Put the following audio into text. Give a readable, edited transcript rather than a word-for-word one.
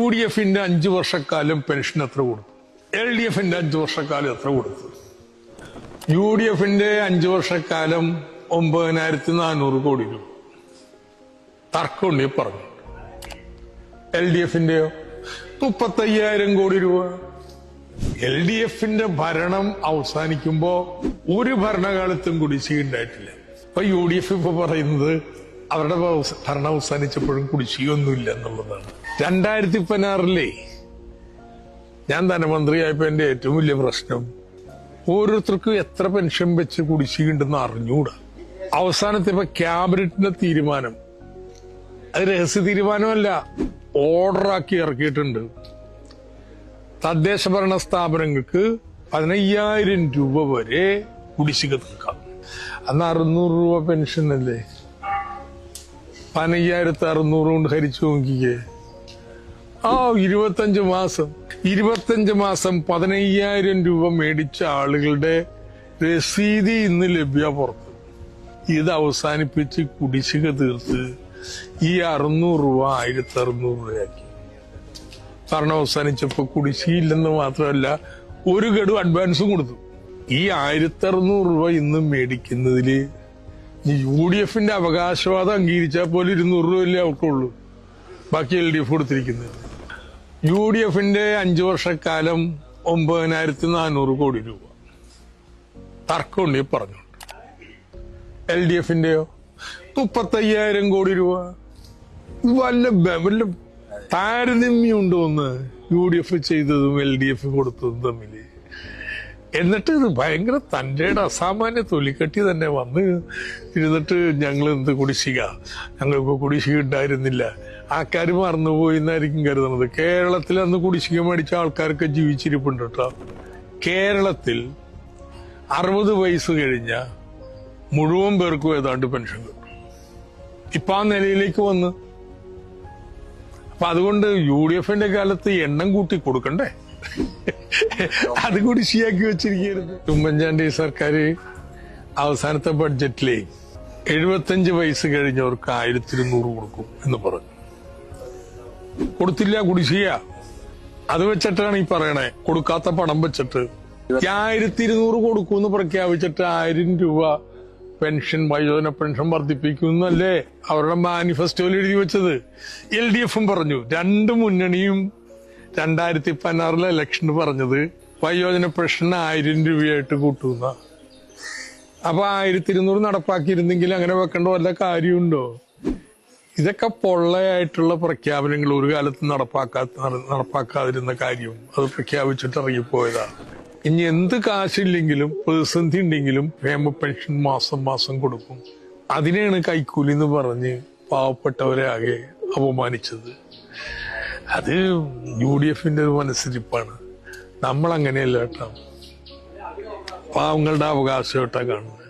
UDF-ന്റെ 5 വർഷക്കാലം പെൻഷൻ എത്ര കൊടുത്തു? LDF-ന്റെ 5 വർഷക്കാലം എത്ര കൊടുത്തു? UDF-ന്റെ 5 വർഷക്കാലം 9400 കോടി രൂപ. തർക്കമുണ്ട് പറഞ്ഞു. LDF-ന്റെയോ 35,000 കോടി രൂപ. LDF-ന്റെ ഭരണം അവസാനിക്കുമ്പോ ഒരു ഭരണകാലത്തും കുടിശ്ശിക ഉണ്ടായിട്ടില്ല. അപ്പൊ UDF ഇപ്പൊ പറയുന്നത് അവരുടെ ഭരണം അവസാനിച്ചപ്പോഴും കുടിശ്ശികയൊന്നുമില്ല എന്നുള്ളതാണ്. 2016 ഞാൻ ധനമന്ത്രിയായപ്പോ എന്റെ ഏറ്റവും വലിയ പ്രശ്നം ഓരോരുത്തർക്കും എത്ര പെൻഷൻ വെച്ച് കുടിശ്ശികയുണ്ടെന്ന് അറിഞ്ഞൂടാ. അവസാനത്തെ ഇപ്പൊ ക്യാബിനറ്റിന്റെ തീരുമാനം, അത് രഹസ്യ തീരുമാനമല്ല, ഓർഡറാക്കി ഇറക്കിയിട്ടുണ്ട്. തദ്ദേശ ഭരണ സ്ഥാപനങ്ങൾക്ക് 15,000 രൂപ വരെ കുടിശ്ശിക തീർക്കാം. അന്ന് 600 രൂപ പെൻഷൻ അല്ലേ? 15,600 കൊണ്ട് ഹരിച്ചു നോക്കിക്കേ. 25 മാസം 15,000 രൂപ മേടിച്ച ആളുകളുടെ രസീതി ഇന്ന് ലഭ്യ പുറത്ത്. ഇത് അവസാനിപ്പിച്ച് കുടിശ്ശിക തീർത്ത് ഈ 600 രൂപ 1,600 രൂപയാക്കി. ഭരണം അവസാനിച്ചപ്പോ കുടിശ്ശിയില്ലെന്ന് മാത്രമല്ല ഒരു ഗഡു അഡ്വാൻസും കൊടുത്തു. ഈ 1,600 രൂപ ഇന്ന് മേടിക്കുന്നതില് UDF-ന്റെ അവകാശവാദം അംഗീകരിച്ചാൽ പോലും 200 രൂപയല്ലേ അവർക്കുള്ളൂ. ബാക്കി LDF കൊടുത്തിരിക്കുന്നത്. UDF-ന്റെ 5 വർഷക്കാലം 9400 കോടി രൂപ. തർക്കമുണ്ട് പറഞ്ഞുണ്ട്. LDF-ന്റെയോ 35,000 കോടി രൂപ. വല്ല താരതമ്യമുണ്ടോ ഒന്ന് UDF ചെയ്തതും LDF കൊടുത്തതും തമ്മില്? എന്നിട്ട് ഇത് ഭയങ്കര തന്റെ അസാമാന്യ തൊലിക്കട്ടി തന്നെ വന്ന് ഇരുന്നിട്ട് ഞങ്ങൾ എന്ത് കുടിശ്ശിക, ഞങ്ങൾക്ക് കുടിശ്ശിക ഉണ്ടായിരുന്നില്ല, ആൾക്കാർ മറന്നുപോയി എന്നായിരിക്കും കരുതുന്നത്. കേരളത്തിൽ അന്ന് കുടിശ്ശിക മേടിച്ച ആൾക്കാരൊക്കെ ജീവിച്ചിരിപ്പുണ്ട് കേട്ടോ. കേരളത്തിൽ 60 വയസ്സ് കഴിഞ്ഞ മുഴുവൻ പേർക്കും ഏതാണ്ട് പെൻഷൻ കിട്ടും. ഇപ്പൊ ആ നിലയിലേക്ക് വന്ന്. അപ്പൊ അതുകൊണ്ട് UDF-ന്റെ കാലത്ത് എണ്ണം കൂട്ടി കൊടുക്കണ്ടേ? അത് കൂടി ശരിയാക്കി വെച്ചിരിക്കുന്നു. ഉമ്മൻചാണ്ടി സർക്കാർ അവസാനത്തെ ബഡ്ജറ്റിലെ 75 വയസ്സ് കഴിഞ്ഞവർക്ക് 1,200 കൊടുക്കും എന്ന് പറഞ്ഞു. കൊടുത്തില്ല, കുടിശ്ശിക. അത് വെച്ചിട്ടാണ് ഈ പറയണേ, കൊടുക്കാത്ത പണം വെച്ചിട്ട് 1,200 കൊടുക്കുമെന്ന് പ്രഖ്യാപിച്ചിട്ട് 1000 രൂപ പെൻഷൻ, വയോജന പെൻഷൻ വർദ്ധിപ്പിക്കുന്നല്ലേ അവരുടെ മാനിഫെസ്റ്റോയിൽ എഴുതി വെച്ചത്. LDF-ഉം പറഞ്ഞു. രണ്ട് മുന്നണിയും 2016 ഇലക്ഷന് പറഞ്ഞത് വയോജന പെൻഷൻ 1000 രൂപയായിട്ട് കൂട്ടുന്ന. അപ്പൊ 1,200 നടപ്പാക്കിയിരുന്നെങ്കിൽ അങ്ങനെ വെക്കേണ്ട വല്ല കാര്യമുണ്ടോ? ഇതൊക്കെ പൊള്ളയായിട്ടുള്ള പ്രഖ്യാപനങ്ങൾ, ഒരു കാലത്ത് നടപ്പാക്കാതിരുന്ന കാര്യം അത് പ്രഖ്യാപിച്ചിട്ട് ഇറങ്ങിപ്പോയതാ. ഇനി എന്ത് കാശില്ലെങ്കിലും പ്രതിസന്ധി ഉണ്ടെങ്കിലും ക്ഷേമ പെൻഷൻ മാസം കൊടുക്കും. അതിനെയാണ് കൈക്കൂലി എന്ന് പറഞ്ഞ് പാവപ്പെട്ടവരെ ആകെ അപമാനിച്ചത്. അത് UDF-ന്റെ മനസ്സിരിപ്പാണ്. നമ്മൾ അങ്ങനെയല്ല കേട്ടോ. പാവങ്ങളുടെ അവകാശമായിട്ടാ കാണുന്നത്.